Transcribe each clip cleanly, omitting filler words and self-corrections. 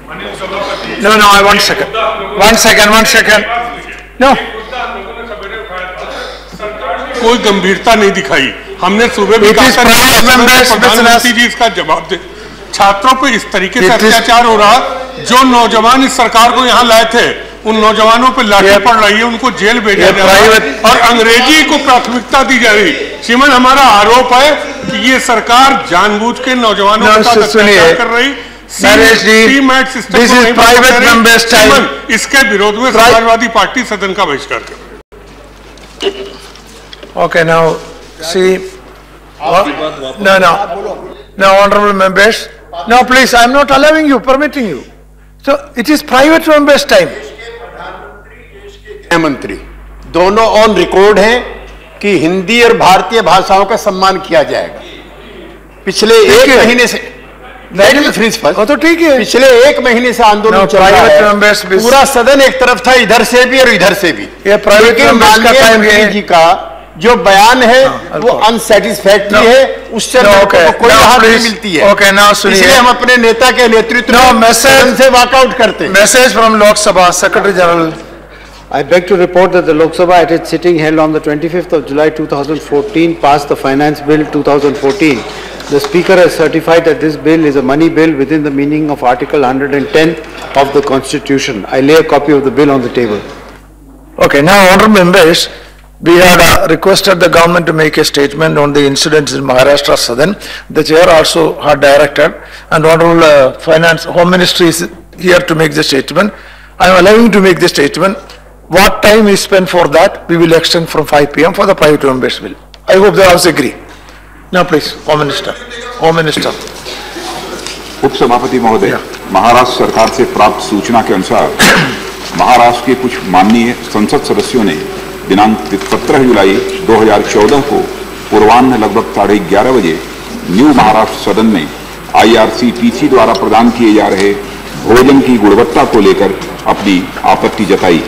No, no, one second. One second. No. कोई गंभीरता नहीं दिखाई। हमने सुबह भी कहा प्रधानमंत्री जी इसका जवाब दे। छात्रों पे इस तरीके से अत्याचार हो रहा, जो नौजवान इस सरकार को यहाँ लाए थे उन नौजवानों पे लाठी पड़ रही है, उनको जेल भेजा जा रहा है और अंग्रेजी को प्राथमिकता दी जा रही। श्रीमान, हमारा आरोप है कि ये सरकार जानबूझ के नौजवानों के साथ अत्याचार कर रही। इसके विरोध में समाजवादी पार्टी सदन का बहिष्कार कर। Okay, now see. No, honorable members. No, please, I am not allowing you, permitting you. So it is private members' time. मंत्री दोनों ऑन रिकॉर्ड हैं कि हिंदी और भारतीय भाषाओं का सम्मान किया जाएगा। पिछले एक महीने से तो ठीक है, पिछले एक महीने से आंदोलन चल रहा है। पूरा सदन एक तरफ था, इधर से भी और इधर से भी। ये प्राइवेट मेंबर्स का टाइम है। जी का जो बयान है वो अनसेटिस्फैक्टरी है, उससे कोई राहत नहीं मिलती है। इसलिए हम अपने नेता के नेतृत्व में से वॉकआउट करते हैं। मैसेज फ्रॉम लोक सभा secretary general. I beg to report that the Lok Sabha at its sitting held on the 25th of July 2014 passed the Finance Bill 2014. The Speaker has certified that this bill is a money bill within the meaning of Article 110 of the Constitution. I lay a copy of the bill on the table. Okay, now honorable members, we had requested the government to make a statement on the incidents in Maharashtra Southern. The chair also had directed, and honorable Finance Home Ministry is here to make the statement. I am allowing to make the statement. What time is spent for that, we will extend from 5 p.m. for the private members bill. I hope they also agree. Now please, Home Minister. Home Minister. उप सभापति महोदय, महाराष्ट्र सरकार से प्राप्त सूचना के अनुसार महाराष्ट्र के कुछ माननीय संसद सदस्यों ने दिनांक 17 जुलाई 2014 को पूर्वाह्न लगभग 11:30 बजे न्यू महाराष्ट्र सदन में IRCTC द्वारा प्रदान किए जा रहे भोजन की गुणवत्ता को लेकर अपनी आपत्ति जताई।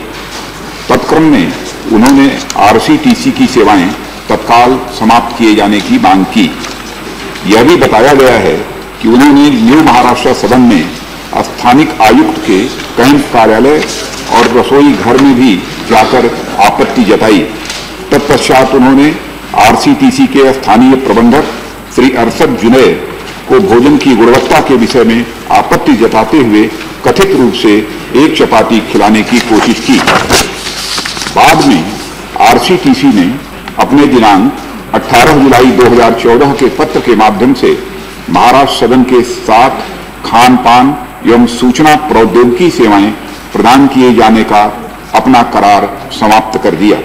तत्क्रम में उन्होंने RCTC की सेवाएं तत्काल समाप्त किए जाने की मांग की। यह भी बताया गया है कि उन्होंने न्यू महाराष्ट्र सदन में स्थानिक आयुक्त के कैंप कार्यालय और रसोई घर में भी जाकर आपत्ति जताई। तत्पश्चात उन्होंने RCTC के स्थानीय प्रबंधक श्री अरशद जुनैद को भोजन की गुणवत्ता के विषय में आपत्ति जताते हुए कथित रूप से एक चपाती खिलाने की कोशिश की। बाद में RCTC ने अपने दिनांक 18 जुलाई 2014 के पत्र के माध्यम से महाराष्ट्र सदन के साथ खान पान एवं सूचना प्रौद्योगिकी सेवाएं प्रदान किए जाने का अपना करार समाप्त कर दिया।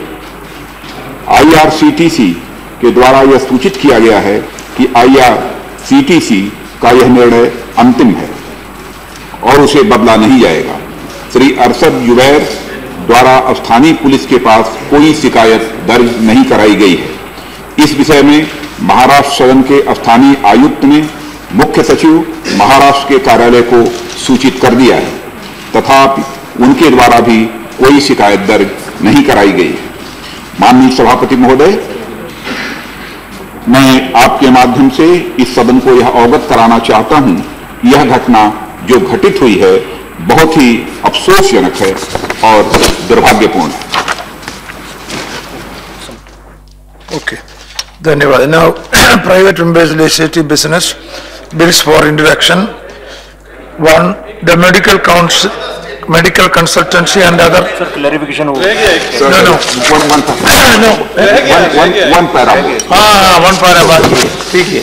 IRCTC के द्वारा यह सूचित किया गया है कि IRCTC का यह निर्णय अंतिम है और उसे बदला नहीं जाएगा। श्री अरशद जुबैर द्वारा स्थानीय पुलिस के पास कोई शिकायत दर्ज नहीं कराई गई है। इस विषय में महाराष्ट्र सदन के स्थानीय आयुक्त ने मुख्य सचिव महाराष्ट्र के कार्यालय को सूचित कर दिया है, तथापि उनके द्वारा भी कोई शिकायत दर्ज नहीं कराई गई है। माननीय सभापति महोदय, मैं आपके माध्यम से इस सदन को यह अवगत कराना चाहता हूं कि यह घटना जो घटित हुई है बहुत ही अफसोसजनक है और दुर्भाग्यपूर्ण है। Okay, धन्यवाद। Now, private members legislative business bills for introduction. One, the medical consultancy and other. Sir, clarification. One paragraph. One paragraph. ठीक है।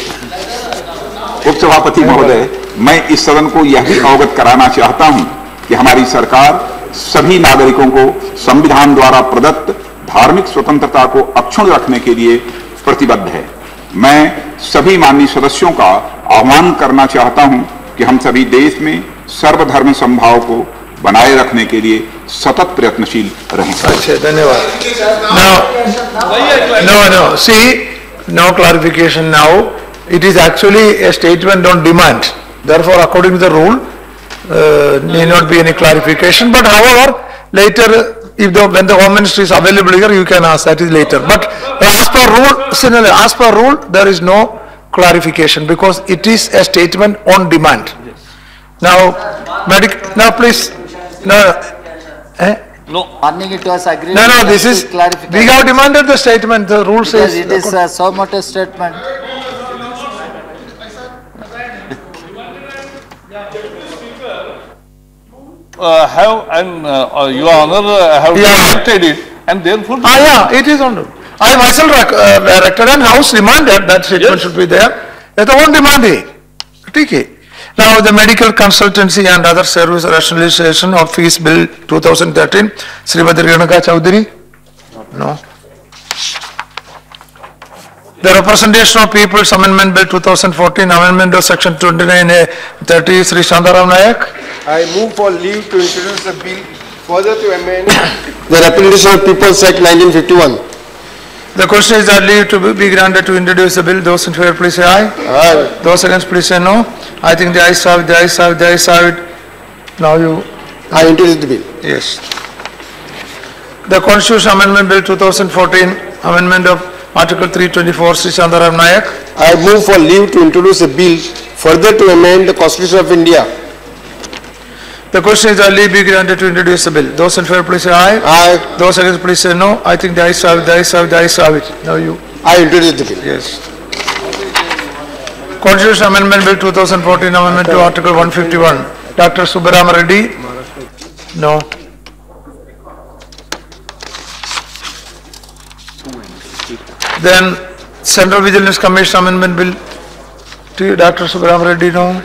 उप सभापति महोदय, मैं इस सदन को यह भी अवगत कराना चाहता हूं कि हमारी सरकार सभी नागरिकों को संविधान द्वारा प्रदत्त धार्मिक स्वतंत्रता को अक्षुण्ण रखने के लिए प्रतिबद्ध है। मैं सभी माननीय सदस्यों का आह्वान करना चाहता हूं कि हम सभी देश में सर्वधर्म समभाव को बनाए रखने के लिए सतत प्रयत्नशील रहें। अच्छा, धन्यवाद। No. See, no clarification now. It is actually a statement on demand. Therefore, according to the rule, need not be any clarification. But however, later, when the Home Ministry is available here, you can ask. That is later. But as per rule, there is no clarification because it is a statement on demand. Now. Now please, no, No. Warning it was agreed. no, this is, we have demanded the statement, the rule says. It is a so much a statement. Your Honor, have directed it, and therefore. Yeah, it is on. I myself directed and House demanded that statement should be there. It won't demand it. Okay. Now the medical consultancy and other service rationalization of fees bill 2013. Srimati Renaka Chaudhary? No. The representation of people's amendment bill 2014, amendment of section 29A 30, Sri Shantaram Nayak. I move for leave to introduce the bill further to amend the Representation of People's Act 1951. The question is that leave to be granted to introduce the bill. Those in favor, please say aye. Aye. Those against, please say no. I think the ayes have it, the ayes have it, the ayes have it. Now you. I introduce the bill. Yes. The Constitution Amendment Bill 2014, amendment of Article 324, Sri Shantaram Nayak. I move for leave to introduce a bill further to amend the Constitution of India. The question is that leave be granted to introduce the bill. Those in favor, please say aye. Aye. Those against, please say no. I think the ayes have it, the ayes have it, the ayes have it. Now you. I introduce the bill. Yes. Constitution Amendment Bill 2014, amendment to Article 151. Dr. Subbarama Reddy? No. Then Central Vigilance Commission Amendment Bill to Dr. Subbarama Reddy? No.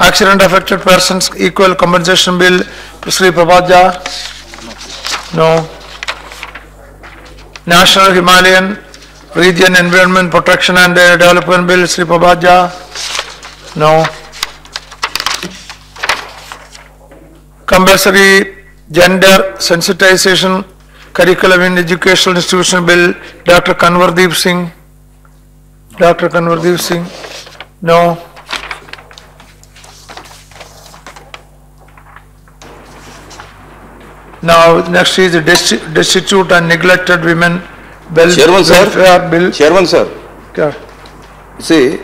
Accident affected persons equal compensation bill, Sri Prabhat. No. National Himalayan Region Environment Protection and Development Bill, Sri Prabhat. No. Compulsory Gender Sensitization Curriculum in Educational Institution Bill, Dr. Kanwardeep Singh. Dr. Kanwardeep Singh. No. Now, next is the Destitute and Neglected Women Bill. Chairman sir. Bill. Chairman sir. Yeah. See,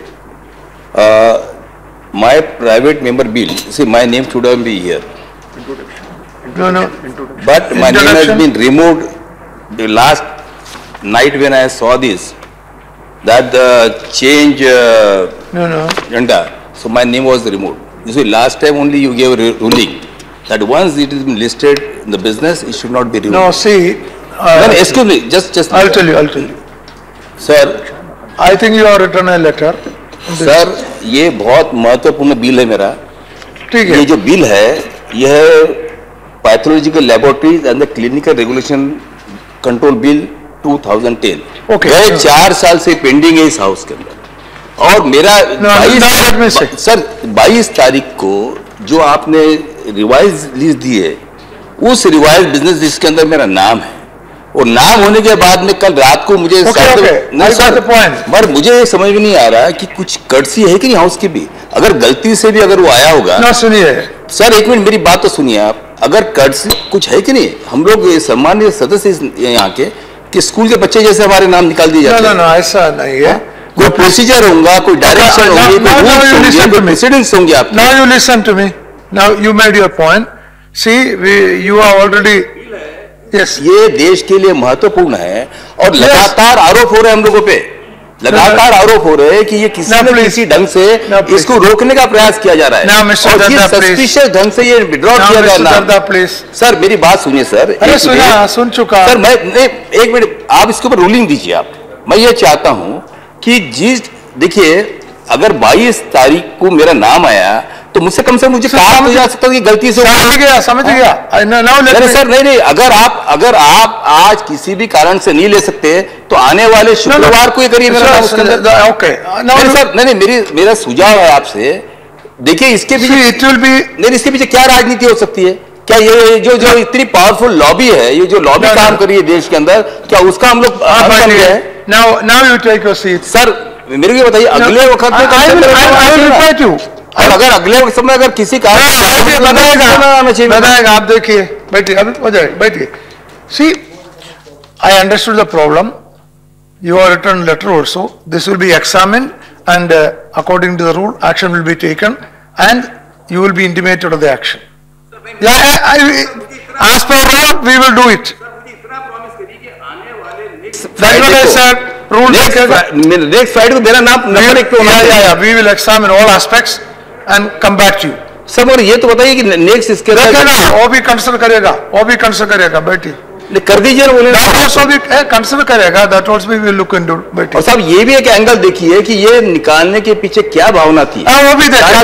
my private member bill, see my name should be here. No. But my name has been removed the last night when I saw this, that the change agenda, so my name was removed. You see, last time only you gave a ruling that once it has been listed in the business, it should not be removed. No, see. No, excuse me, just. I'll tell you. Sir. I think you have written a letter. Sir ये बहुत महत्वपूर्ण bill है मेरा। ठीक है। ये जो bill है यह pathological laboratories and the clinical regulation control bill 2010 गए 4 साल से पेंडिंग है इस हाउस के अंदर और मेरा 22 तारीख को जो आपने रिवाइज लिस्ट दी है उस रिवाइज बिजनेस लिस्ट के अंदर मेरा नाम है और नाम होने के बाद में कल रात को मुझे पर मुझे ये समझ में नहीं आ रहा कि कुछ कर्टसी है कि नहीं हाउस की भी अगर गलती से भी अगर वो आया होगा ना सुनिए सर एक मिनट मेरी बात तो सुनिए आप अगर कर्टसी कुछ है कि नहीं हम लोग सम्मान्य सदस्य यहाँ के कि स्कूल के बच्चे जैसे हमारे नाम निकाल दिए जाते हैं ना ऐसा नहीं है कोई प्रोसीजर होगा कोई डायरेक्शन होगी कोई प्रेसिडेंट्स होंगे आप now you listen to me now you made your point see you are already Yes. ये देश के लिए महत्वपूर्ण है और लगातार आरोप हो रहे हैं हम लोगों पे लगातार आरोप हो रहे हैं कि ये किसी न किसी ढंग से इसको रोकने का प्रयास किया जा रहा है और किस सस्पिशियस ढंग से ये विड्रॉ किया जा रहा है सर मेरी बात सुनिए सर सुन चुका सर मैं एक मिनट आप इसके ऊपर रूलिंग दीजिए आप मैं ये चाहता हूं कि देखिए अगर 22 तारीख को मेरा नाम आया तो मुझसे कम से कम मुझे कहा तो जा सकता कि गलती से समझ गया सर नहीं अगर आप आज किसी भी कारण से नहीं ले सकते तो आने वाले शुक्रवार को ये करिए मेरा सर नहीं मेरा सुझाव है आपसे देखिए इसके पीछे इसके पीछे क्या राजनीति हो सकती है क्या ये जो इतनी पावरफुल लॉबी है ये जो लॉबी काम कर रही है देश के अंदर क्या उसका हम लोग सर मेरे को बताइए अगले वक्त में और अगर अगले समय अगर किसी कारण बताएगा आप देखिए बैठिए अभी हो जाएगा बैठिए see I understood the problem you are return letter also this will be examined and according to the rule action will be taken and you will be intimated of the action. Yeah, as per law, we will do it. That's what I said. Next Friday, we will examine all aspects and come back to you. सब और ये तो बताइए कि next इसके वो भी consider करेगा बैठी कर दीजिए ना बोले कंसिडर करेगा that also we will look into बैठी। और साहब ये भी एक एंगल देखिए कि ये निकालने के पीछे क्या भावना थी। वो भी देखा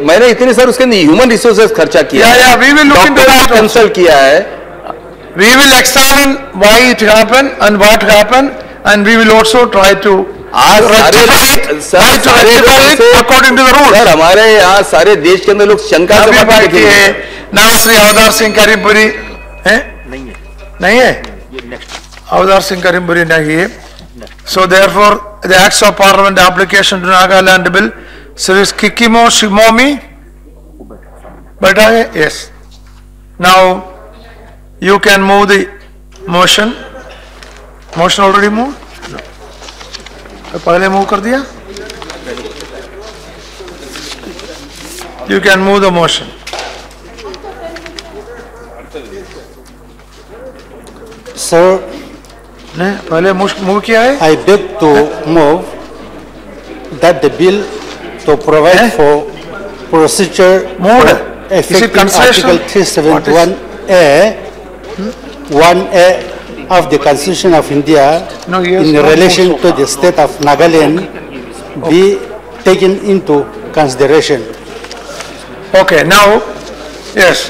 मैंने इतने सर उसके ह्यूमन रिसोर्सेज खर्चा किया, we will look into that, consult किया है, we will examine why it happened and what happened and we will also try to according to the rule. Sir हमारे यहाँ सारे देश के अंदर लोग शंका से नाम श्री अवतार सिंह करीमपुरी है नहीं है अवतार सिंह करीमपुरी नहीं है। So therefore the acts of parliament application to Nagaland bill Shri Kikimo Shimomi बैठा है। Yes, now you can move the motion already move, पहले मूव कर दिया। You can move the motion. Sir, नहीं पहले मूव किया है। I beg to move that the bill to provide for procedure effective Article 371A 1A of the Constitution of India in relation to the state of Nagaland be taken into consideration. Okay, now, yes.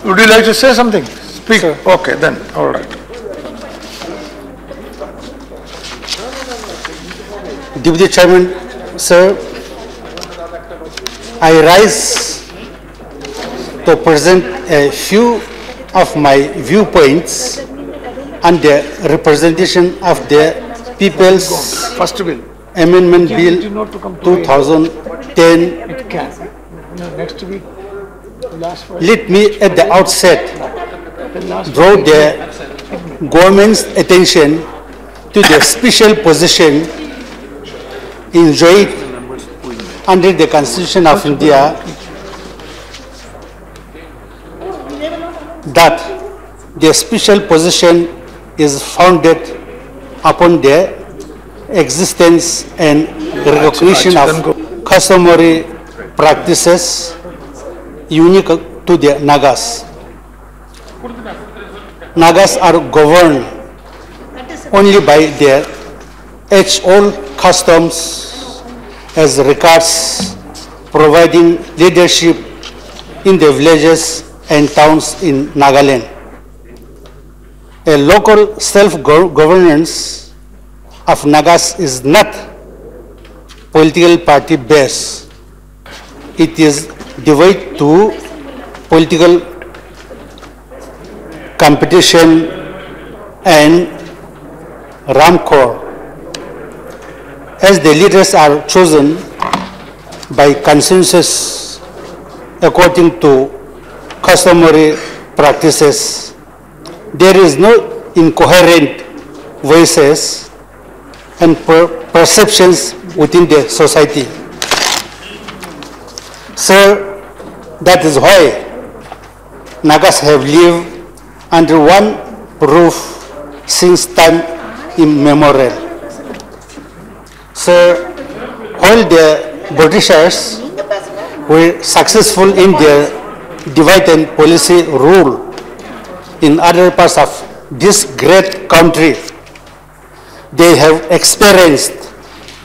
Would you like to say something? Speak. Sir. Okay, then, all right. Deputy Chairman, sir, I rise to present a few of my viewpoints and the representation of the People's First bill. Amendment Bill 2010. It can. No, next week, last Friday. Let me at the outset draw the government's attention to the special position enjoyed under the Constitution of India that the special position is founded upon the existence and recognition of customary practices unique to the Nagas. Nagas are governed only by their age-old customs as regards providing leadership in the villages and towns in Nagaland. A local self-governance of Nagas is not political party based. It is devoid to political competition and rancor, as the leaders are chosen by consensus according to customary practices. There is no incoherent voices and perceptions within the society. Sir, that is why Nagas have lived under one roof since time immemorial. Sir, while the Britishers were successful in their divide and policy rule in other parts of this great country, they have experienced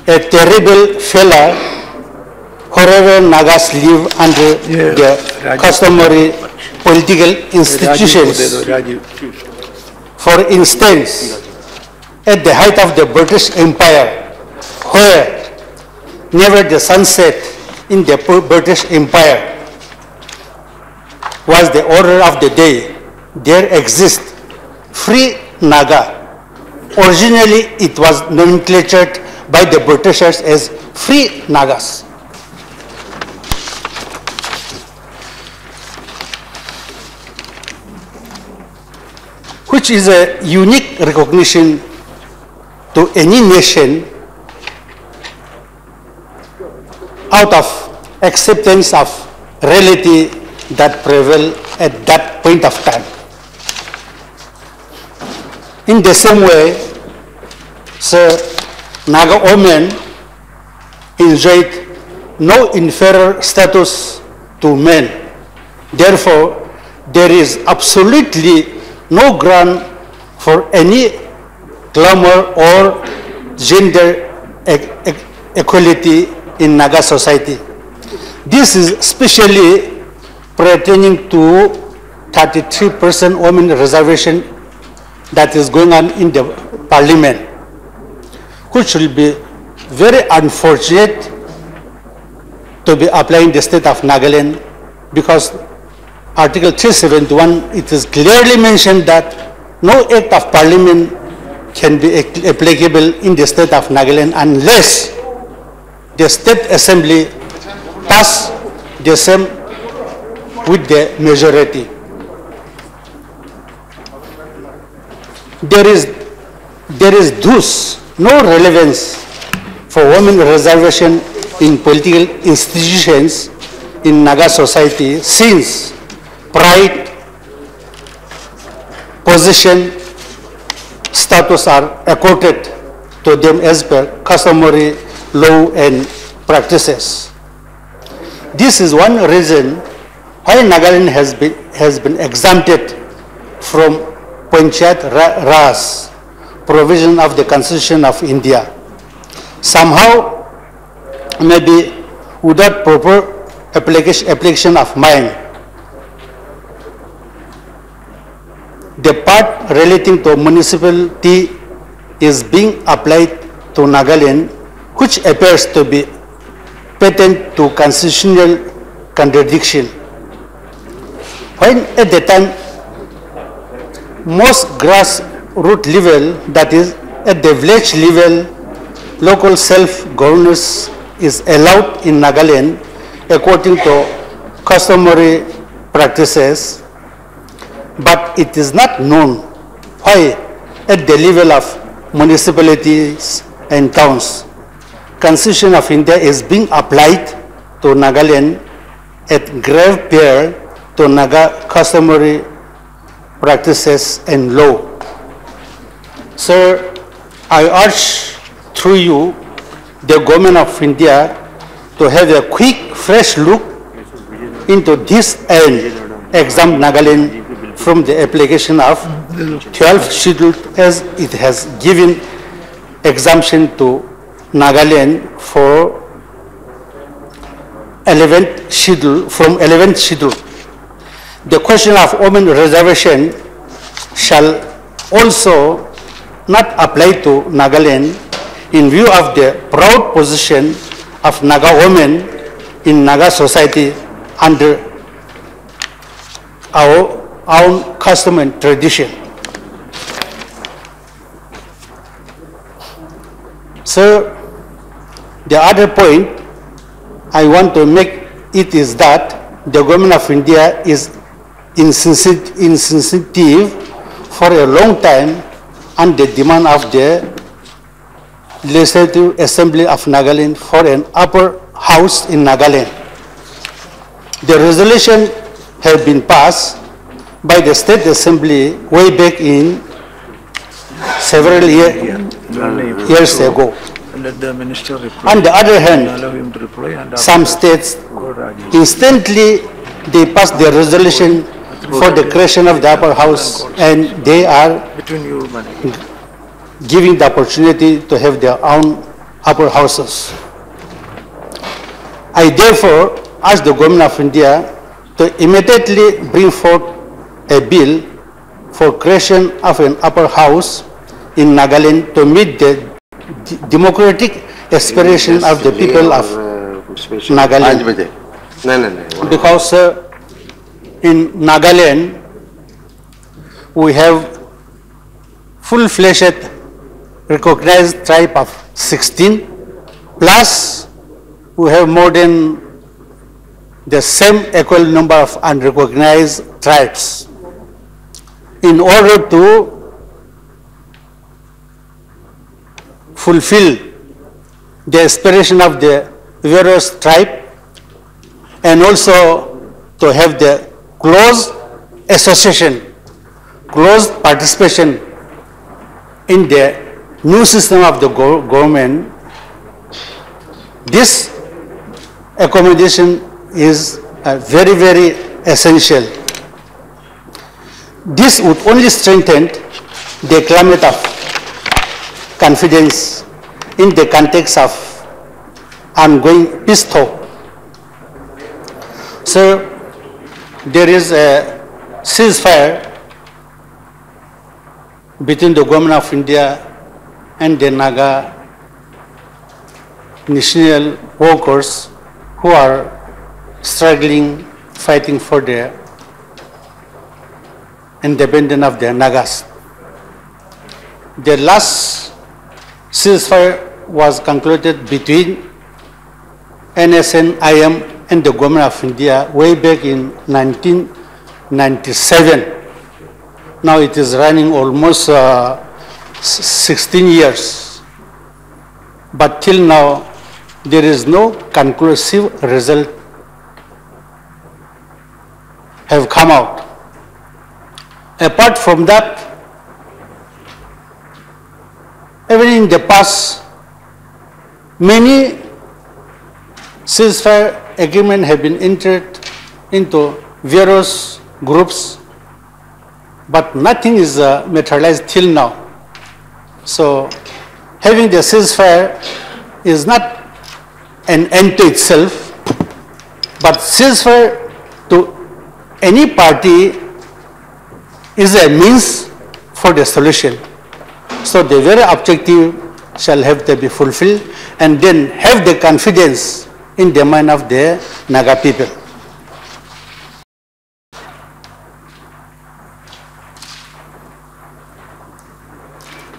a terrible failure wherever Nagas live under the customary political institutions. For instance, at the height of the British Empire, where never the sunset in the British Empire was the order of the day, there exists free Naga. Originally, it was nomenclatured by the Britishers as free Nagas. Which is a unique recognition to any nation out of acceptance of reality that prevailed at that point of time. In the same way, Sir, Naga women enjoyed no inferior status to men. Therefore, there is absolutely no ground for any clamor or gender equality in Naga society. This is especially pertaining to 33% women reservation that is going on in the parliament, which will be very unfortunate to be applying the state of Nagaland, because Article 371, it is clearly mentioned that no act of parliament can be applicable in the state of Nagaland unless the state assembly pass the same with the majority. There is thus no relevance for women reservation in political institutions in Naga society, since pride, position, status are accorded to them as per customary law and practices. This is one reason why Nagaland has been exempted from Panchayat Raj provision of the Constitution of India. Somehow, maybe without proper application of mind, the part relating to municipality is being applied to Nagaland, which appears to be patent to constitutional contradiction. When at the time, most grassroots level, that is at the village level, local self-governance is allowed in Nagaland according to customary practices, but it is not known why at the level of municipalities and towns, Constitution of India is being applied to Nagaland at grave peril to Naga customary practices and law. Sir, I urge through you the government of India to have a quick, fresh look into this and exempt Nagaland from the application of 12th schedule, as it has given exemption to Nagaland for 11th schedule, from 11th schedule. The question of women reservation shall also not apply to Nagaland in view of the proud position of Naga women in Naga society under our own custom and tradition. So, the other point I want to make it is that the government of India is insensitive for a long time on the demand of the Legislative Assembly of Nagaland for an upper house in Nagaland. The resolution has been passed by the State Assembly way back in several years ago. Let the minister reply. On the other hand, allow him to reply, and some states instantly they pass the resolution for the creation of the upper house, and they are giving the opportunity to have their own upper houses. I therefore ask the government of India to immediately bring forth a bill for creation of an upper house in Nagaland to meet the democratic aspiration of the people of Nagaland. Because in Nagaland we have full-fledged recognized tribe of 16, plus we have more than the same equal number of unrecognized tribes. In order to fulfill the aspiration of the various tribes, and also to have the close association, close participation in the new system of the government. This accommodation is very, very essential. This would only strengthen the climate of confidence in the context of ongoing peace talk. So there is a ceasefire between the government of India and the Naga national workers who are struggling, fighting for their independence of their Nagas. The last ceasefire was concluded between NSNIM and the government of India way back in 1997. Now it is running almost 16 years. But till now, there is no conclusive result have come out. Apart from that, even in the past, many ceasefire agreements have been entered into various groups, but nothing is materialized till now. So having the ceasefire is not an end to itself, but ceasefire to any party is a means for the solution. So the very objective shall have to be fulfilled, and then have the confidence in the mind of the Naga people.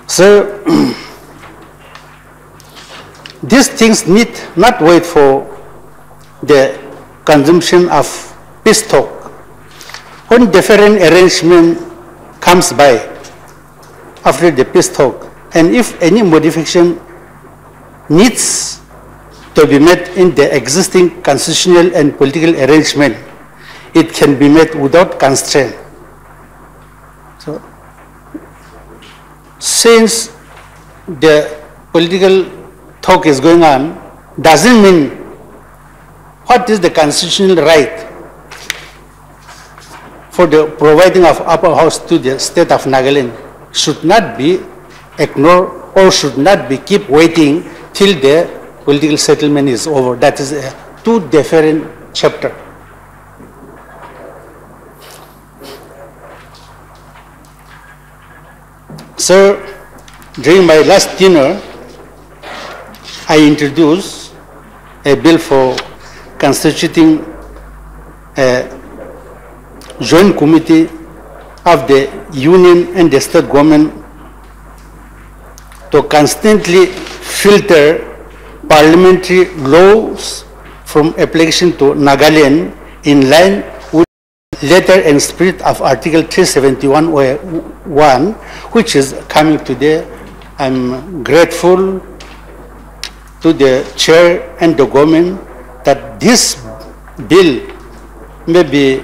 So these things need not wait for the consumption of peace talk. When different arrangement comes by after the peace talk, and if any modification needs to be made in the existing constitutional and political arrangement, it can be made without constraint. So, since the political talk is going on, doesn't mean what is the constitutional right for the providing of upper house to the state of Nagaland should not be ignored or should not be keep waiting till the political settlement is over. That is a two different chapter. So during my last dinner, I introduced a bill for constituting a joint committee of the union and the state government to constantly filter parliamentary laws from application to Nagaland in line with the letter and spirit of Article 371(1), which is coming today. I'm grateful to the chair and the government that this bill may be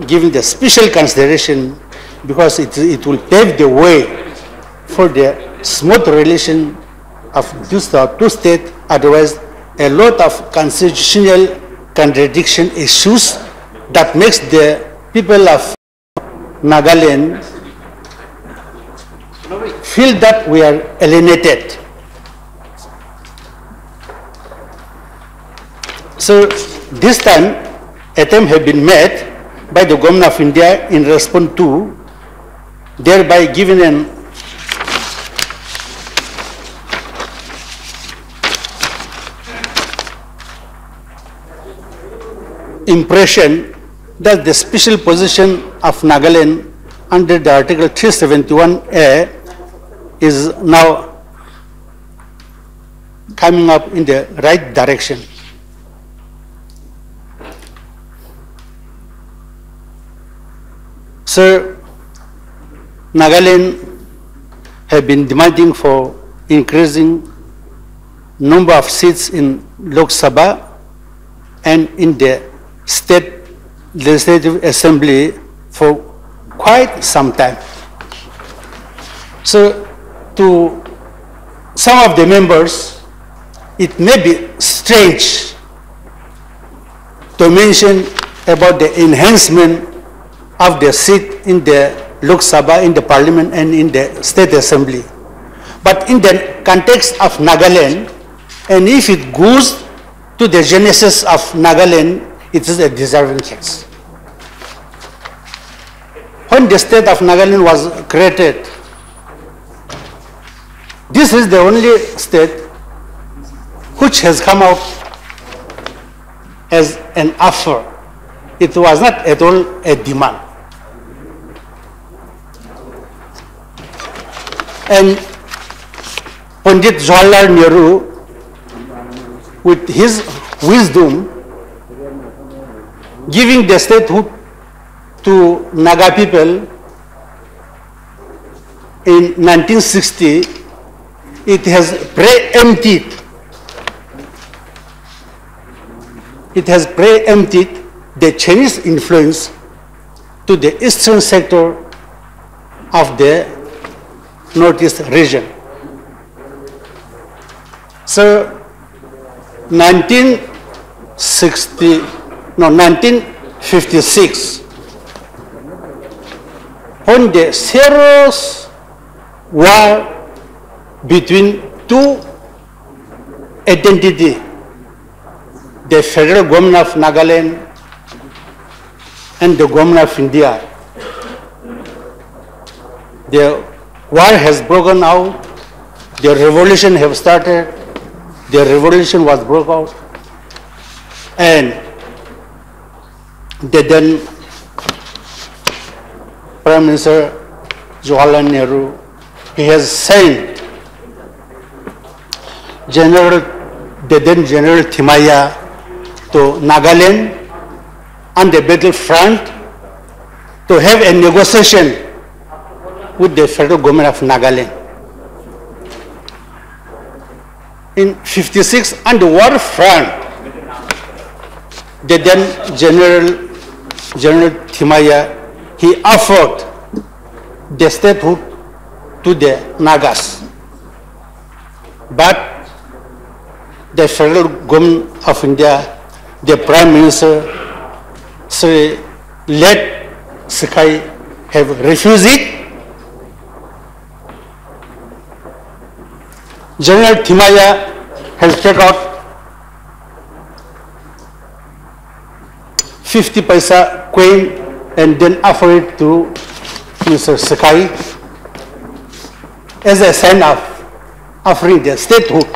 given the special consideration, because it will pave the way for the smooth relation of these two states. Otherwise, a lot of constitutional contradiction issues that makes the people of Nagaland feel that we are alienated. So this time, attempt have been made by the government of India in response to, thereby giving an impression that the special position of Nagaland under the Article 371A is now coming up in the right direction. So, Nagaland have been demanding for increasing number of seats in Lok Sabha and in the State Legislative Assembly for quite some time. So to some of the members, it may be strange to mention about the enhancement of the seat in the Lok Sabha, in the Parliament and in the State Assembly. But in the context of Nagaland, and if it goes to the genesis of Nagaland, it is a deserving case. When the state of Nagaland was created, this is the only state which has come out as an offer. It was not at all a demand. And Pandit Jawaharlal Nehru, with his wisdom, giving the statehood to Naga people in 1960, it has preempted. It has preempted the Chinese influence to the eastern sector of the northeast region. So 1956, when the serious war between two identities, the federal government of Nagaland and the government of India, the war has broken out, the revolution has started, the revolution was broke out, and the then Prime Minister Jawaharlal Nehru, he has sent the then General Thimaiya to Nagaland on the battlefront to have a negotiation with the federal government of Nagaland. In 56, on the war front, the then General Thimaiya, he offered the statehood to the Nagas. But the federal government of India, the Prime Minister, Sri Let Sakai, have refused it. General Thimaiya has taken out 50 paisa coin and then offered it to Mr. Sakai as a sign of offering the statehood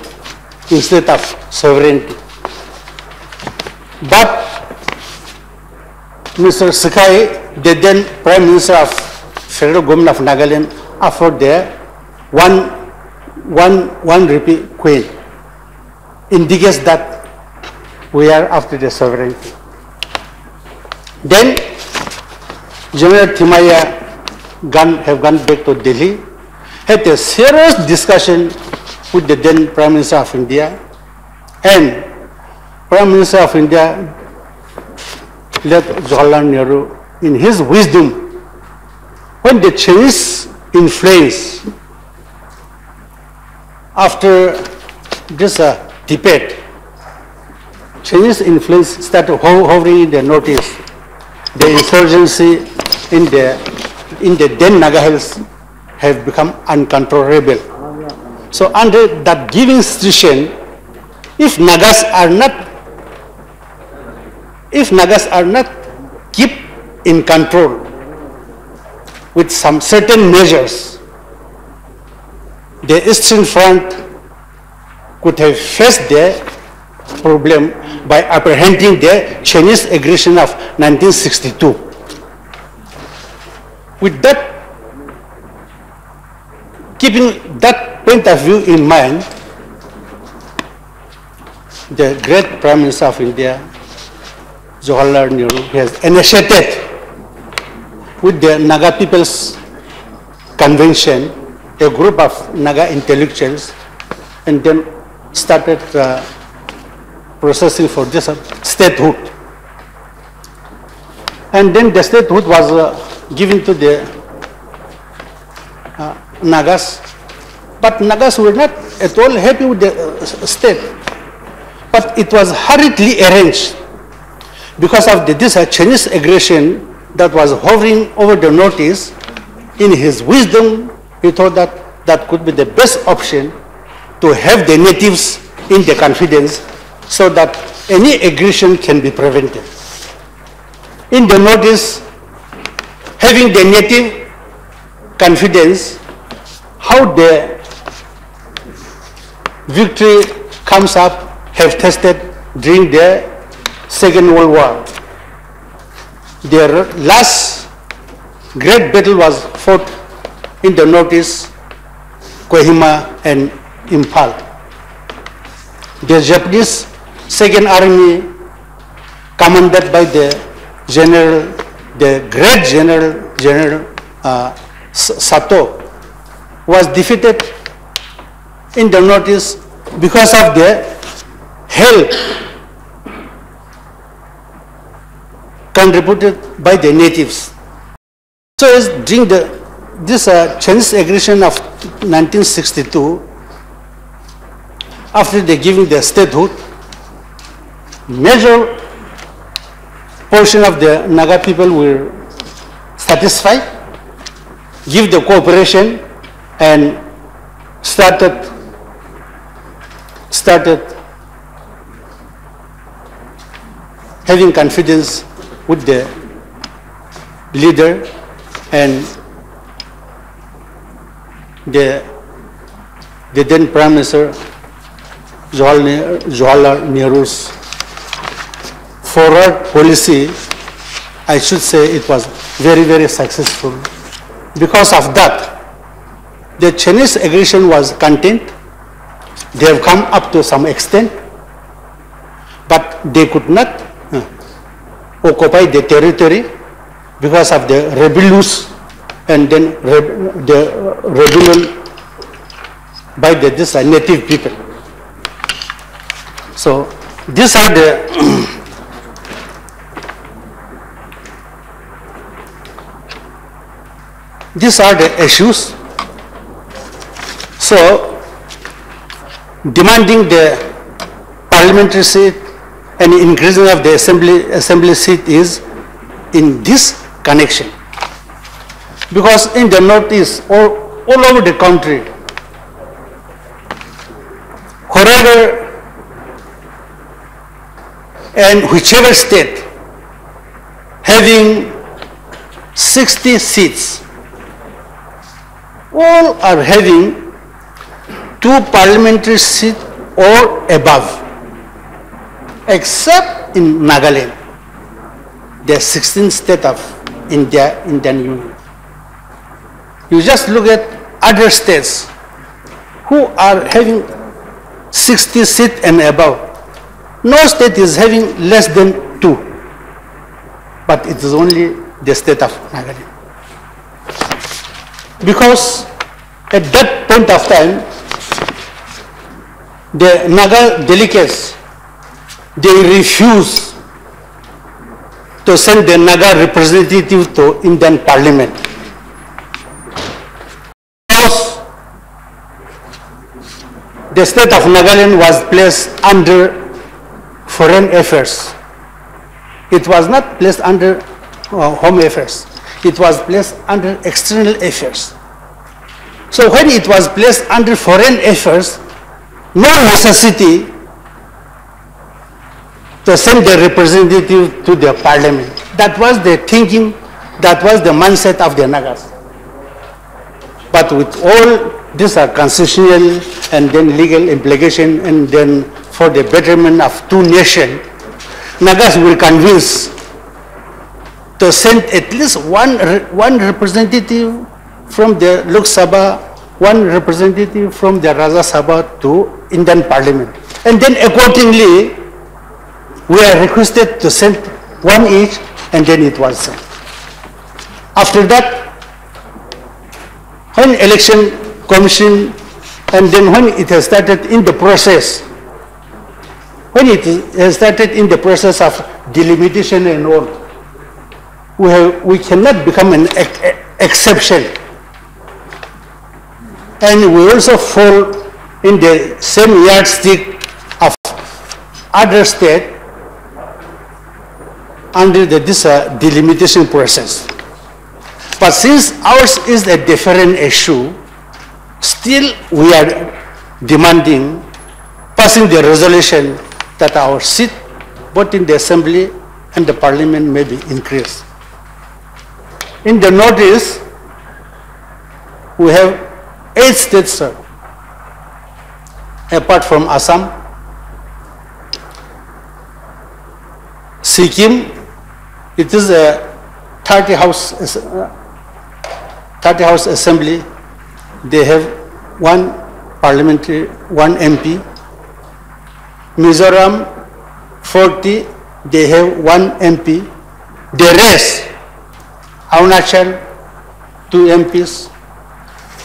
instead of sovereignty. But Mr. Sakai, the then Prime Minister of Federal Government of Nagaland, offered the one rupee coin, indicates that we are after the sovereignty. Then General Thimaiya have gone back to Delhi, had a serious discussion with the then Prime Minister of India, and Prime Minister of India, let Jawaharlal Nehru, in his wisdom, when the Chinese influence, after this debate, Chinese influence started hovering in the northeast. The insurgency in the then Naga Hills have become uncontrollable. So under that given situation, if Nagas are not kept in control with some certain measures, the Eastern Front could have faced the problem by apprehending the Chinese aggression of 1962. With that, keeping that point of view in mind, the great Prime Minister of India, Jawaharlal Nehru, has initiated with the Naga People's Convention a group of Naga intellectuals, and then started processing for this statehood. And then the statehood was given to the Nagas, but Nagas were not at all happy with the state. But it was hurriedly arranged because of this Chinese aggression that was hovering over the Northeast. In his wisdom, he thought that that could be the best option to have the natives in the confidence so that any aggression can be prevented. In the Northeast, having the native confidence, how the victory comes up, have tested during the Second World War. Their last great battle was fought in the Northeast, Kohima and Imphal. The Japanese Second Army, commanded by the general, the great General Sato, was defeated in the Northeast because of the help contributed by the natives. So as during this Chinese aggression of 1962, after they giving the statehood, major portion of the Naga people were satisfied, give the cooperation, and started having confidence with the leader and the then Prime Minister Jawaharlal Nehru's forward policy. I should say it was very, very successful. Because of that, the Chinese aggression was contained. They have come up to some extent, but they could not occupy the territory because of the rebellious and then the rebellion by this native people. So these are the these are the issues. So demanding the parliamentary seat and increasing of the assembly seat is in this connection. Because in the Northeast, all over the country, wherever and whichever state having 60 seats, all are having 2 parliamentary seats or above, except in Nagaland, the 16th state of Indian Union. You just look at other states who are having 60 seats and above. No state is having less than 2, but it is only the state of Nagaland. Because at that point of time, the Naga delegates, they refuse to send the Naga representative to Indian Parliament. Because the state of Nagaland was placed under foreign affairs. It was not placed under home affairs. It was placed under external affairs. So when it was placed under foreign affairs, no necessity to send the representative to the parliament. That was the thinking, that was the mindset of the Nagas. But with all these are constitutional and then legal implication, and then for the betterment of 2 nations, Nagas will convince to send at least one representative from the Lok Sabha, 1 representative from the Rajya Sabha to Indian Parliament. And then accordingly, we are requested to send 1 each, and then it was sent. After that, when election commission, and then when it has started in the process, when it is started in the process of delimitation and all, we cannot become an exception. And we also fall in the same yardstick of other states under this delimitation process. But since ours is a different issue, still we are demanding passing the resolution that our seat both in the assembly and the parliament may be increased. In the Northeast, we have 8 states, apart from Assam. Sikkim, it is a 30 house assembly. They have 1 parliamentary, 1 MP. Mizoram, 40, they have 1 MP. The rest, Arunachal, 2 MPs.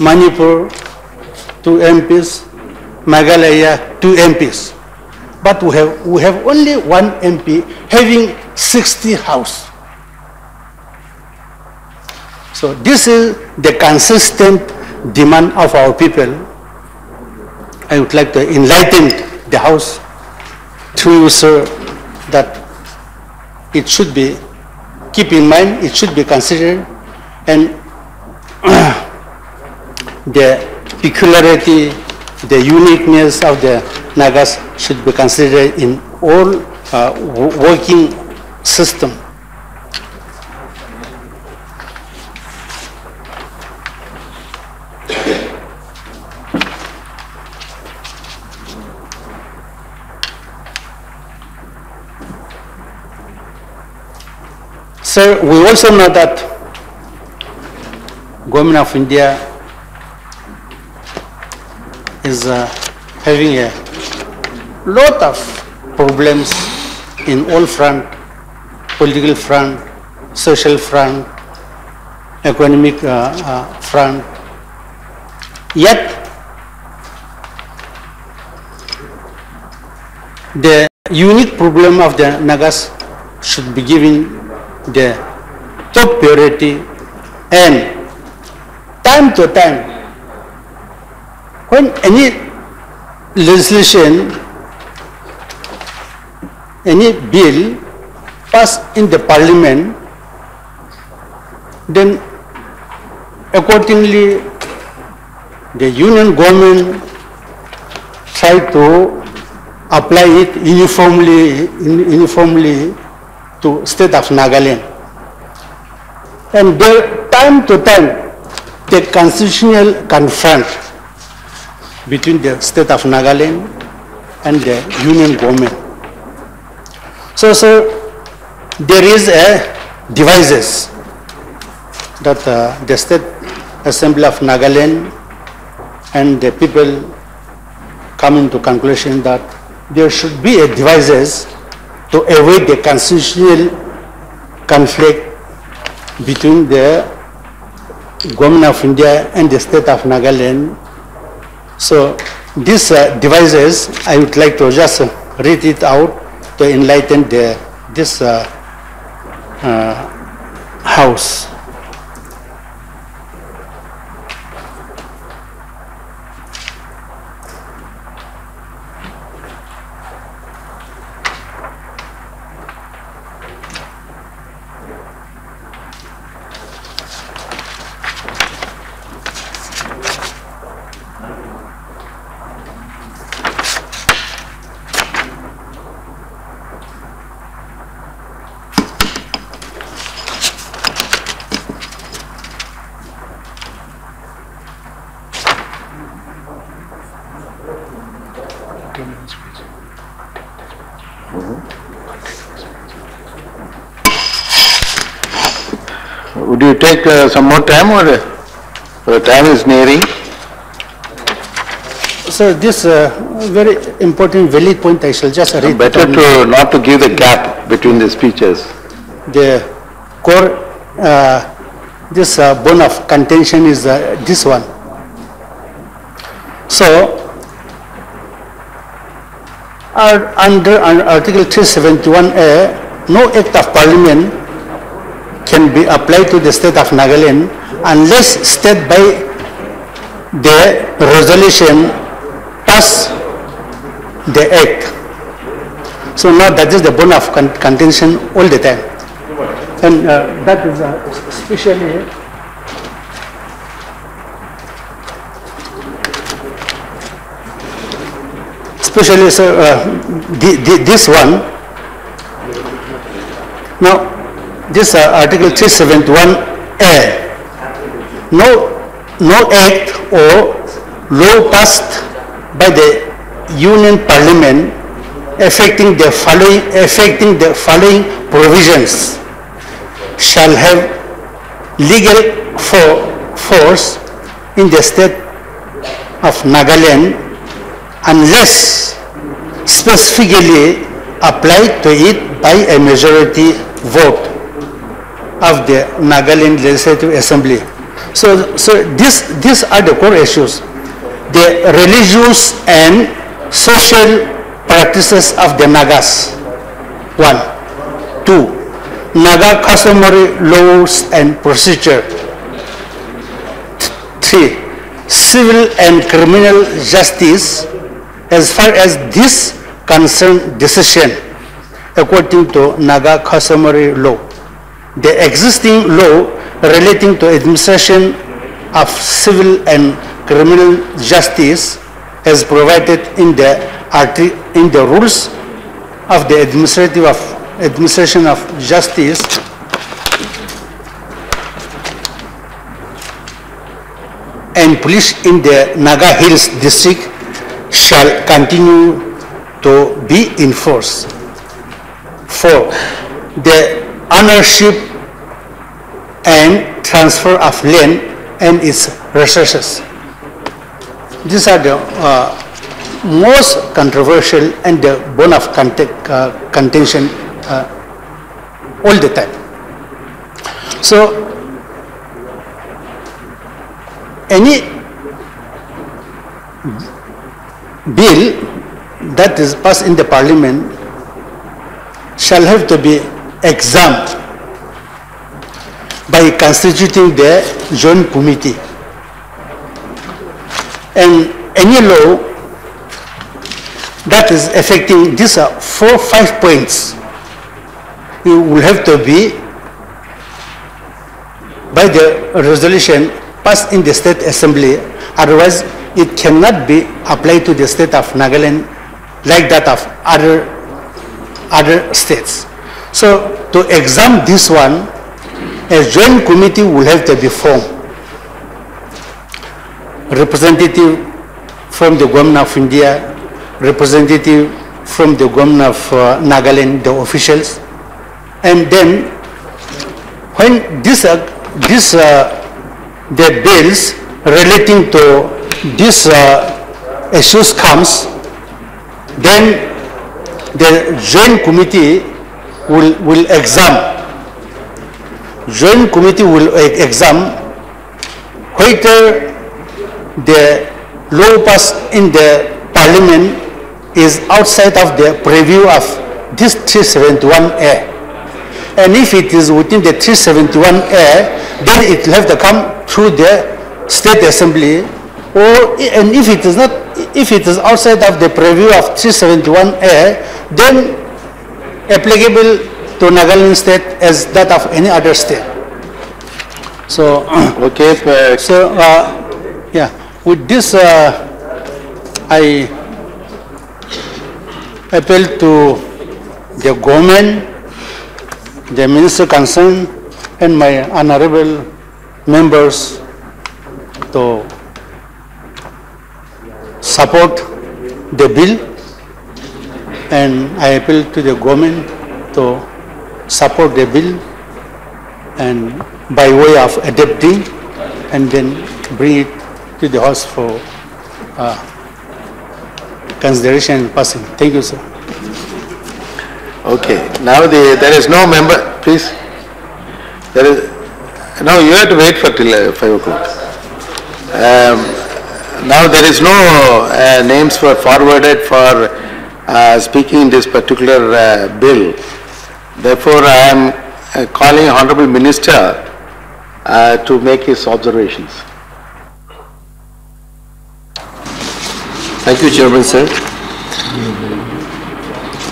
Manipur, 2 MPs. Meghalaya, 2 MPs. But we have only 1 MP having 60 house. So this is the consistent demand of our people. I would like to enlighten the House through you, sir, that it should be, keep in mind, it should be considered, and the peculiarity, the uniqueness of the Nagas should be considered in all working system. Sir, we also know that Government of India is having a lot of problems in all front, political front, social front, economic front. Yet, the unique problem of the Nagas should be given the top priority, and time to time, when any legislation, any bill passed in the parliament, then accordingly the union government try to apply it uniformly to state of Nagaland. And there, time to time, the constitutional confront between the state of Nagaland and the union government. So there is a devices that the State Assembly of Nagaland and the people come into conclusion that there should be a devices to avoid the constitutional conflict between the Government of India and the State of Nagaland. So these devices, I would like to just read it out to enlighten this House. Would you take some more time, or the time is nearing? So this very important, valid point I shall just read. Better to not to give the gap between the speeches. The core, this bone of contention is this one. So Under Article 371A, no act of parliament can be applied to the state of Nagaland unless state by the resolution pass the act. So now that is the bone of contention all the time. And that is especially this one. Now, this Article 371A, no act or law passed by the Union Parliament affecting the following provisions shall have legal force in the state of Nagaland unless specifically applied to it by a majority vote of the Nagaland Legislative Assembly. So these are the core issues. The religious and social practices of the Nagas. 1. 2. Naga customary laws and procedure. 3. Civil and criminal justice as far as this concern decision according to Naga customary law. The existing law relating to administration of civil and criminal justice as provided in the rules of the administration of justice and police in the Naga Hills district shall continue to be enforced. 4. The ownership and transfer of land and its resources. These are the most controversial and the bone of contention all the time. So, any bill that is passed in the parliament shall have to be examined by constituting the joint committee. And any law that is affecting these 4-5 points, it will have to be by the resolution passed in the state assembly, otherwise it cannot be applied to the state of Nagaland like that of other states. So to examine this one, a joint committee will have to be formed. Representative from the government of India, representative from the government of Nagaland, the officials, and then when the bills relating to these issues comes, then the joint committee will examine. Joint committee will examine whether the law passed in the parliament is outside of the preview of this 371A. And if it is within the 371A, then it will have to come through the state assembly, and if it is not, if it is outside of the preview of 371A, then applicable to Nagaland state as that of any other state. So, okay. Yeah, with this, I appeal to the government, the minister concerned, and my honorable members to support the bill, and I appeal to the government to support the bill and by way of adopting and then bring it to the House for consideration and passing. Thank you, sir. Okay. Now there is no member, please. There is, now you have to wait for till 5 o'clock. Now there is no names for forwarded for speaking in this particular bill. Therefore, I am calling Honorable Minister to make his observations. Thank you, Chairman, sir.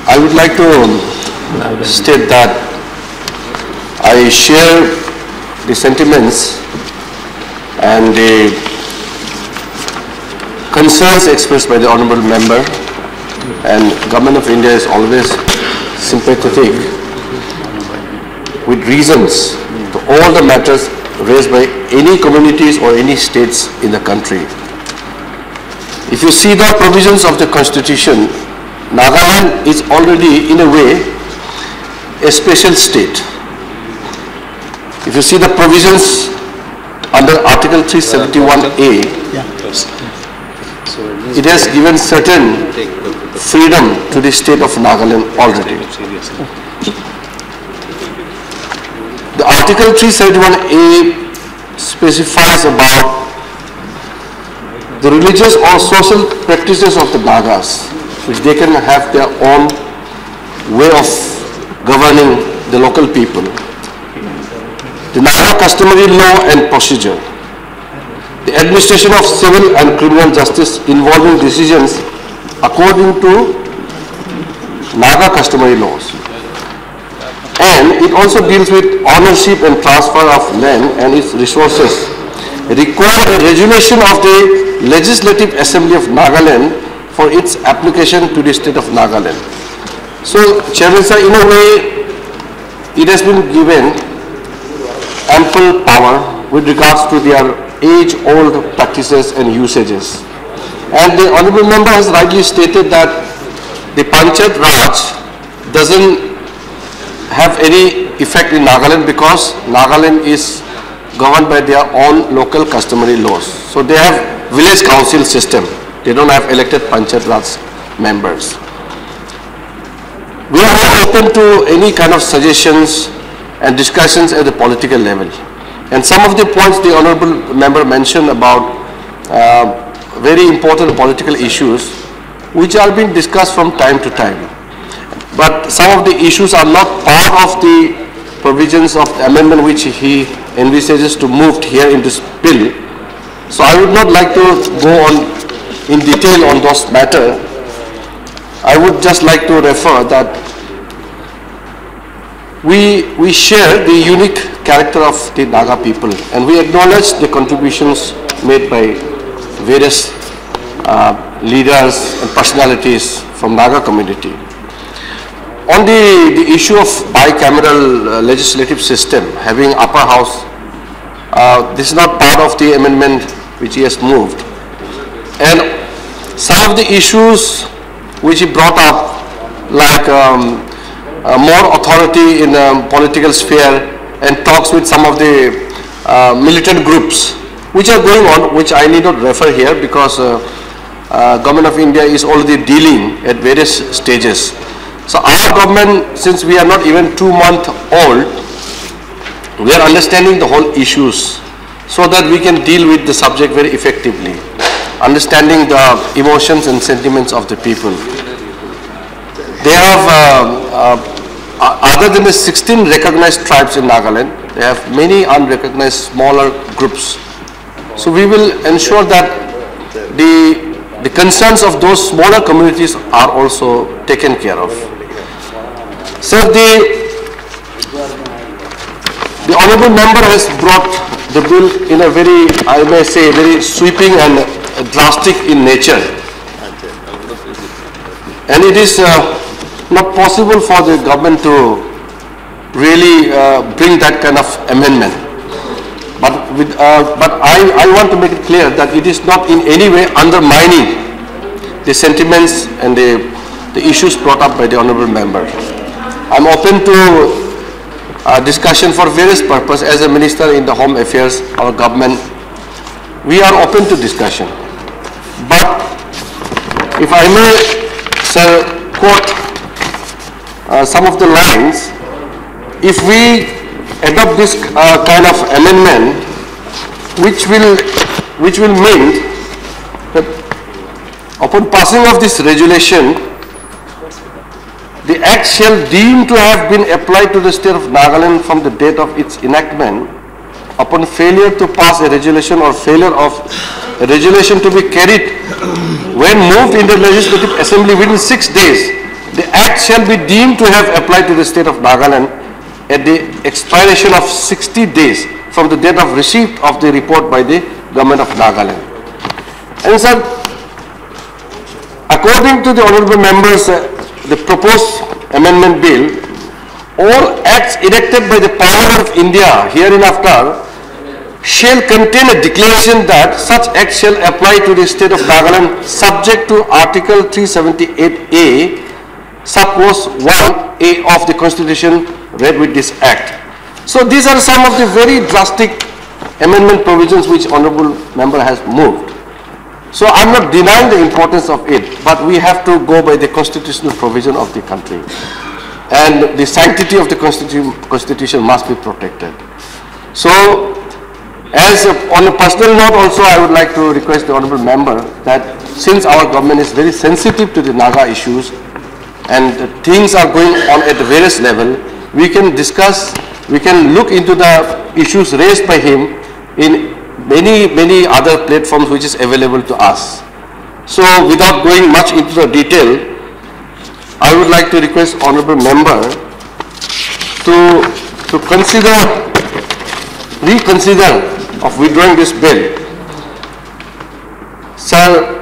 I would like to state that I share the sentiments and the concerns expressed by the Honourable Member, and Government of India is always sympathetic with reasons to all the matters raised by any communities or any states in the country. If you see the provisions of the Constitution, Nagaland is already, in a way, a special state. If you see the provisions under Article 371A, it has given certain freedom to the state of Nagaland already. The Article 371A specifies about the religious or social practices of the Nagas, which they can have their own way of governing the local people. The Naga customary law and procedure. The administration of civil and criminal justice involving decisions according to Naga customary laws. And it also deals with ownership and transfer of land and its resources. It requires a resolution of the Legislative Assembly of Nagaland for its application to the state of Nagaland. So, Chairman sir, in a way, it has been given ample power with regards to their age-old practices and usages. And the Honourable Member has rightly stated that the Panchayat Raj doesn't have any effect in Nagaland because Nagaland is governed by their own local customary laws. So they have village council system. They don't have elected Panchayat Raj members. We are open to any kind of suggestions and discussions at the political level. And some of the points the Honourable Member mentioned about very important political issues which are being discussed from time to time. But some of the issues are not part of the provisions of the amendment which he envisages to move here in this bill. So I would not like to go on in detail on those matters. I would just like to refer that we share the unique character of the Naga people and we acknowledge the contributions made by various leaders and personalities from Naga community. On the issue of bicameral legislative system, having upper house, this is not part of the amendment which he has moved. And some of the issues which he brought up, like more authority in the political sphere and talks with some of the militant groups, which are going on, which I need not refer here because Government of India is already dealing at various stages. So our government, since we are not even 2 months old, we are understanding the whole issues so that we can deal with the subject very effectively, understanding the emotions and sentiments of the people. They have, other than the 16 recognized tribes in Nagaland, they have many unrecognized smaller groups. So we will ensure that the concerns of those smaller communities are also taken care of. Sir, the Honourable Member has brought the bill in a very, I may say, very sweeping and drastic in nature. And it is not possible for the government to really bring that kind of amendment. But I want to make it clear that it is not in any way undermining the sentiments and the issues brought up by the Honourable Member. I am open to discussion for various purposes. As a Minister in the Home Affairs, our government, we are open to discussion. But if I may, sir, quote some of the lines, if we adopt this kind of amendment, which will mean that upon passing of this resolution, the Act shall deem to have been applied to the state of Nagaland from the date of its enactment upon failure to pass a resolution or failure of a resolution to be carried when moved in the Legislative Assembly within 6 days. The Act shall be deemed to have applied to the state of Nagaland at the expiration of 60 days from the date of receipt of the report by the Government of Nagaland. And sir, according to the honorable members, the proposed amendment bill, all acts enacted by the Parliament of India hereinafter shall contain a declaration that such act shall apply to the state of Nagaland subject to Article 378A, Suppose 1A of the Constitution read with this act. So these are some of the very drastic amendment provisions which honorable member has moved. So I'm not denying the importance of it, but we have to go by the constitutional provision of the country. And the sanctity of the constitution must be protected. So, as on a personal note also, I would like to request the honorable member that since our government is very sensitive to the Naga issues and things are going on at the various level, we can discuss, we can look into the issues raised by him in many other platforms which is available to us. So without going much into the detail, I would like to request honorable member to reconsider of withdrawing this bill. Sir,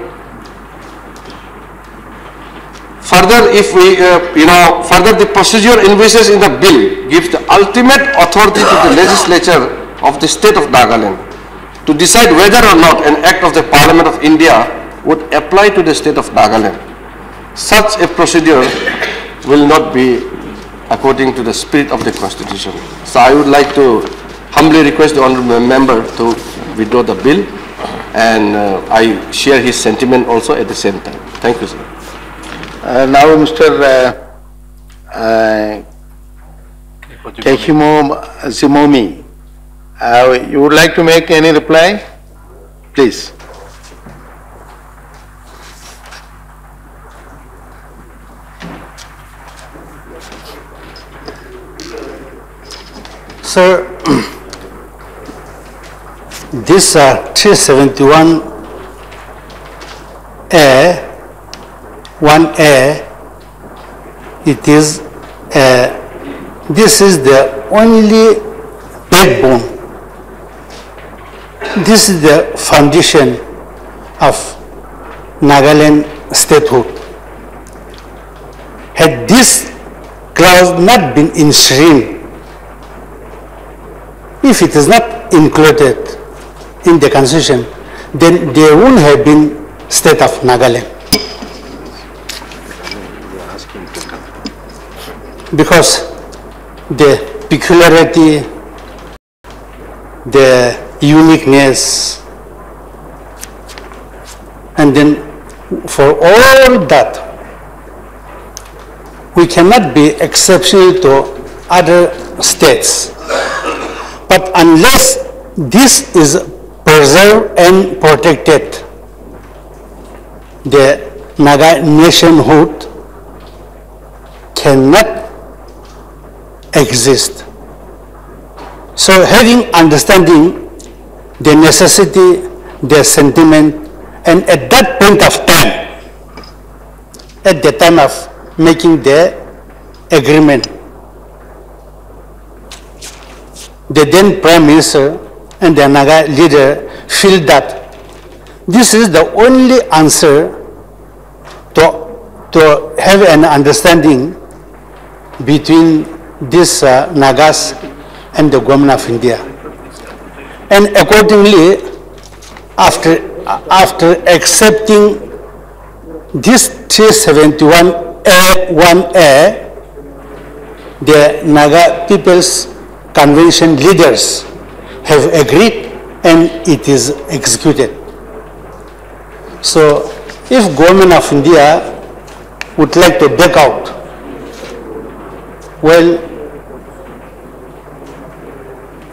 further if we, further the procedure envisaged in the bill gives the ultimate authority to the legislature of the state of Nagaland to decide whether or not an act of the Parliament of India would apply to the state of Nagaland. Such a procedure will not be according to the spirit of the Constitution. So I would like to humbly request the honourable member to withdraw the bill, and I share his sentiment also at the same time. Thank you, sir. Now, Mr. Kehimo Zimomi, you would like to make any reply? Please. Sir, this 371A, 1A, it is, this is the only backbone. This is the foundation of Nagaland statehood. Had this clause not been enshrined, if it is not included in the Constitution, then there wouldn't have been state of Nagaland. Because the peculiarity, the uniqueness, and then for all that, we cannot be exceptional to other states. But unless this is preserved and protected, the Naga nationhood cannot exist. So having understanding the necessity, the sentiment, and at that point of time, at the time of making the agreement, the then Prime Minister and the Naga leader feel that this is the only answer to have an understanding between these Nagas and the government of India. And accordingly, after accepting this 371A, 1A, the Naga People's Convention leaders have agreed and it is executed. So if government of India would like to back out, well,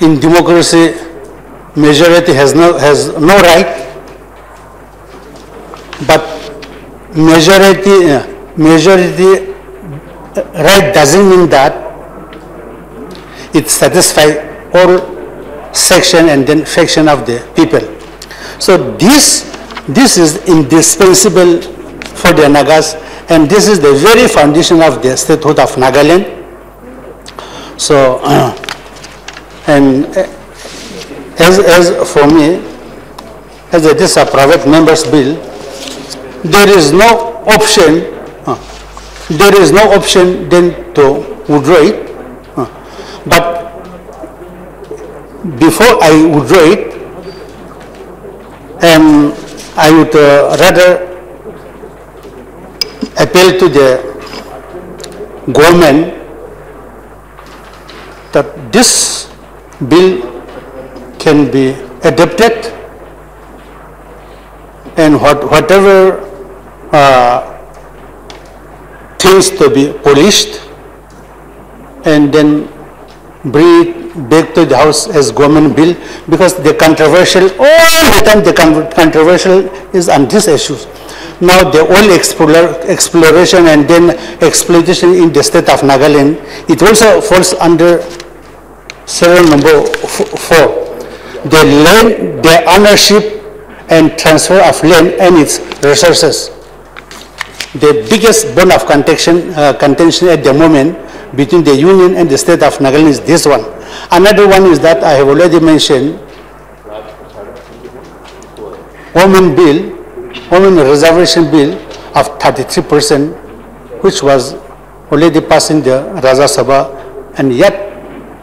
in democracy, majority has no right, but majority right doesn't mean that it satisfies all section and then faction of the people. So this is indispensable for the Nagas, and this is the very foundation of the statehood of Nagaland. So, and as for me, as it is a private member's bill, there is no option. There is no option then to withdraw it. But before I withdraw it, I would rather appeal to the government that this bill can be adopted, and whatever things to be polished, and then bring it back to the House as government bill, because the controversial, all the time the controversial is on these issues. Now the oil exploration and then exploitation in the state of Nagaland, it also falls under serial number 4. The land, the ownership and transfer of land and its resources. The biggest bone of contention at the moment between the union and the state of Nagaland is this one. Another one is that I have already mentioned, women reservation bill of 33%, which was already passed in the Rajya Sabha and yet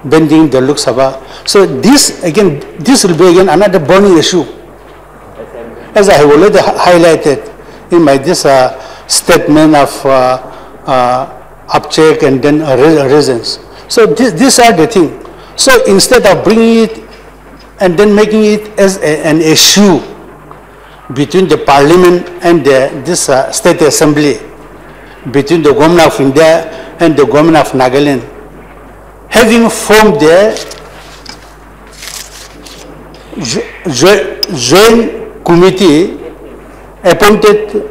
bending the Lok Sabha. So this will be again another burning issue, as I have already highlighted in my statement of upcheck and then reasons. So these are the things. So instead of bringing it and then making it as an issue between the parliament and this state assembly, between the government of India and the government of Nagaland, having formed the joint committee appointed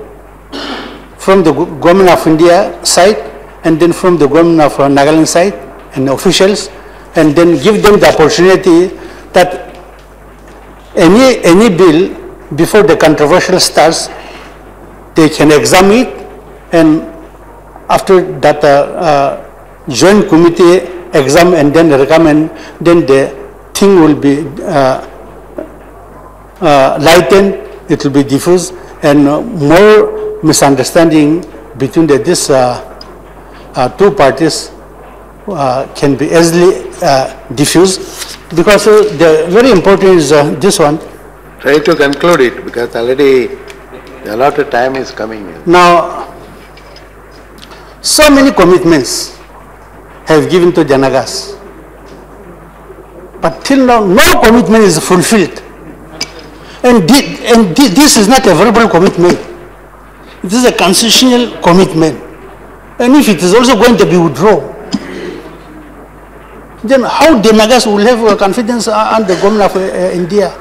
from the government of India side and then from the government of Nagaland side and officials, and then give them the opportunity that any bill before the controversial starts, they can examine it, and after that joint committee exam and then recommend, then the thing will be lightened, it will be diffused, and more misunderstanding between these two parties can be easily diffused, because the very important is this one. Try to conclude it, because already a lot of time is coming. Now, so many commitments have given to the Nagas, but till now no commitment is fulfilled, and this is not a verbal commitment. It is a constitutional commitment, and if it is also going to be withdrawn, then how the Nagas will have confidence on the government of India?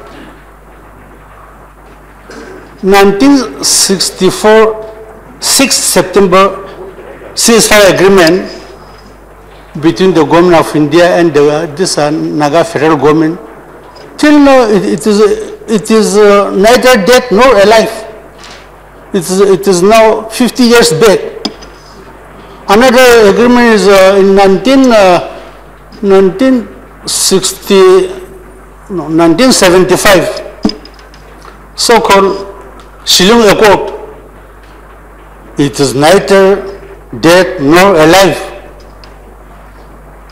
1964, 6 September ceasefire agreement between the government of India and this Naga federal government. Till now, it is neither dead nor alive. It is now 50 years back. Another agreement is in 1975, so-called Shillong Accord. It is neither dead nor alive.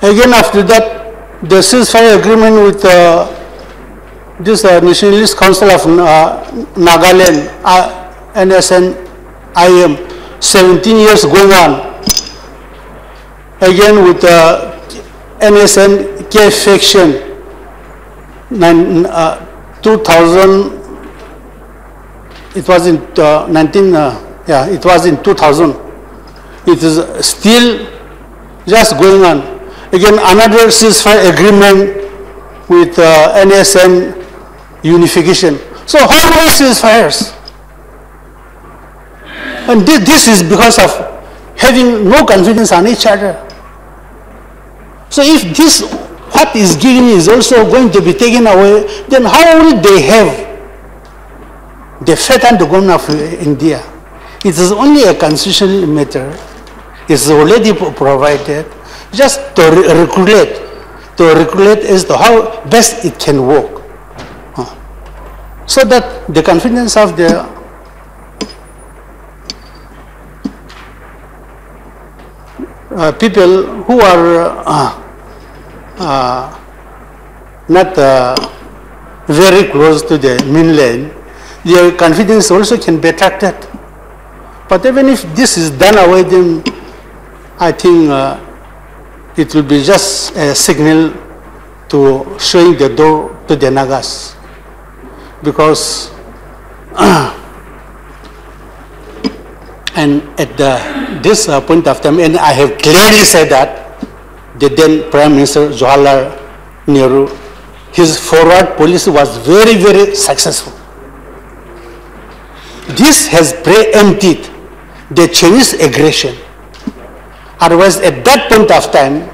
Again, after that, the ceasefire agreement with this Nationalist Council of Nagaland, NSNIM, 17 years going on. Again with NSNK faction, 2000. It was in it was in 2000. It is still just going on. Again, another ceasefire agreement with NSN unification. So how many ceasefires? And this is because of having no confidence on each other. So if this, what is given is also going to be taken away, then how will they have the faith and the government of India? It is only a constitutional matter. It is already provided, just to regulate as to how best it can work. So that the confidence of the people who are not very close to the mainland, their confidence also can be attracted. But even if this is done away, then I think it will be just a signal to showing the door to the Nagas. Because and at this point of time, and I have clearly said that the then Prime Minister Jawaharlal Nehru, his forward policy was very, very successful. This has preempted the Chinese aggression. Otherwise, at that point of time,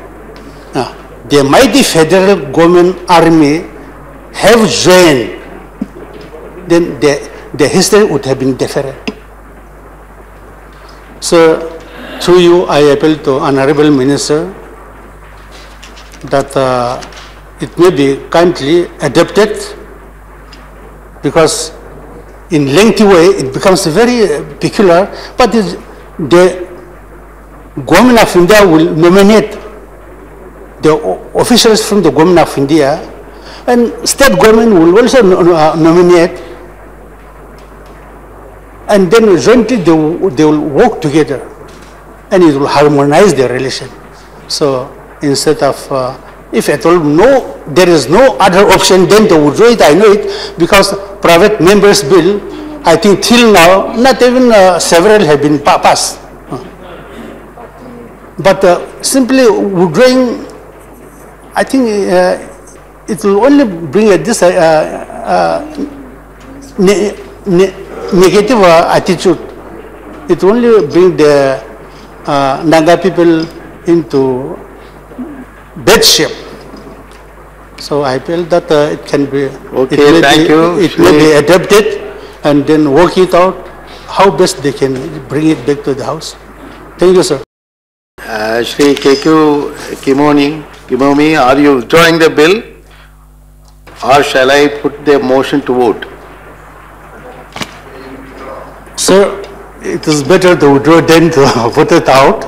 the mighty federal government army have joined, then the history would have been different. So, through you, I appeal to Honorable Minister that it may be kindly adopted, because in lengthy way it becomes very peculiar, but the government of India will nominate the officials from the government of India, and state government will also nominate, and then jointly they will work together, and it will harmonize their relation. So instead of, if at all there is no other option, then they would do it. I know it, because private members bill, I think till now, not even several have been passed. But simply withdrawing, I think it will only bring this negative attitude. It will only bring the Naga people into bad shape. So I feel that it can be, it may be adapted, and then work it out how best they can bring it back to the house. Thank you, sir. Shri KQ Kimomi, are you withdrawing the bill, or shall I put the motion to vote? Sir, it is better to withdraw than to put it out.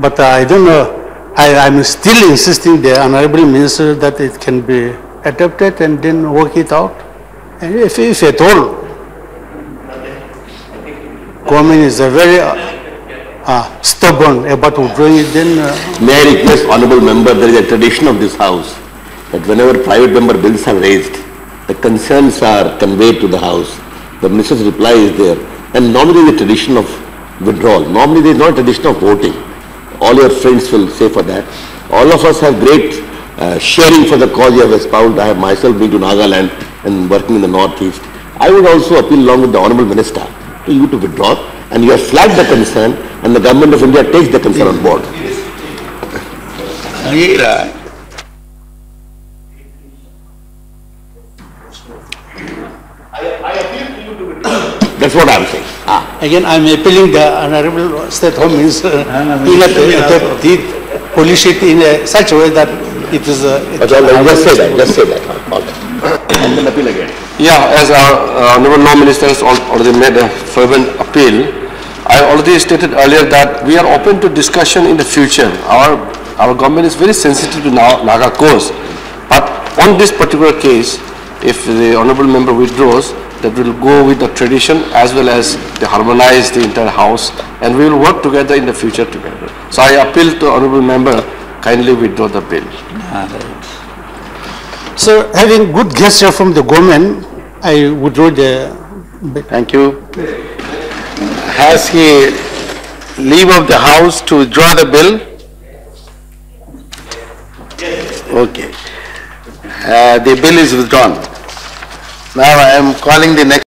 But I don't know. I am still insisting the Honorable Minister that it can be adopted and then work it out. And if at all, government is a very stubborn about withdrawing it, then... May I request Honorable Member, there is a tradition of this House that whenever private member bills are raised, the concerns are conveyed to the House. The Minister's reply is there. And normally there is a tradition of withdrawal. Normally there is not a tradition of voting. All your friends will say for that. All of us have great sharing for the cause you have espoused. I have myself been to Nagaland and working in the northeast. I would also appeal along with the Honorable Minister to you to withdraw, and you have flagged the concern, and the Government of India takes the concern on board. That's what I am saying. Again, I am appealing the Honorable State Home Minister to the police it in such a way that it is... just say that. And then appeal again. Yeah, as our Honorable Law Minister has already made a fervent appeal, I already stated earlier that we are open to discussion in the future. Our government is very sensitive to Naga cause, but on this particular case, if the Honorable Member withdraws, that will go with the tradition as well as to harmonize the entire House, and we will work together in the future together. So I appeal to Honorable Member, kindly withdraw the bill. So having good gesture from the government, I withdraw the bill. Thank you. Has he leave of the House to withdraw the bill? Yes. Okay. The bill is withdrawn. Now I am calling the next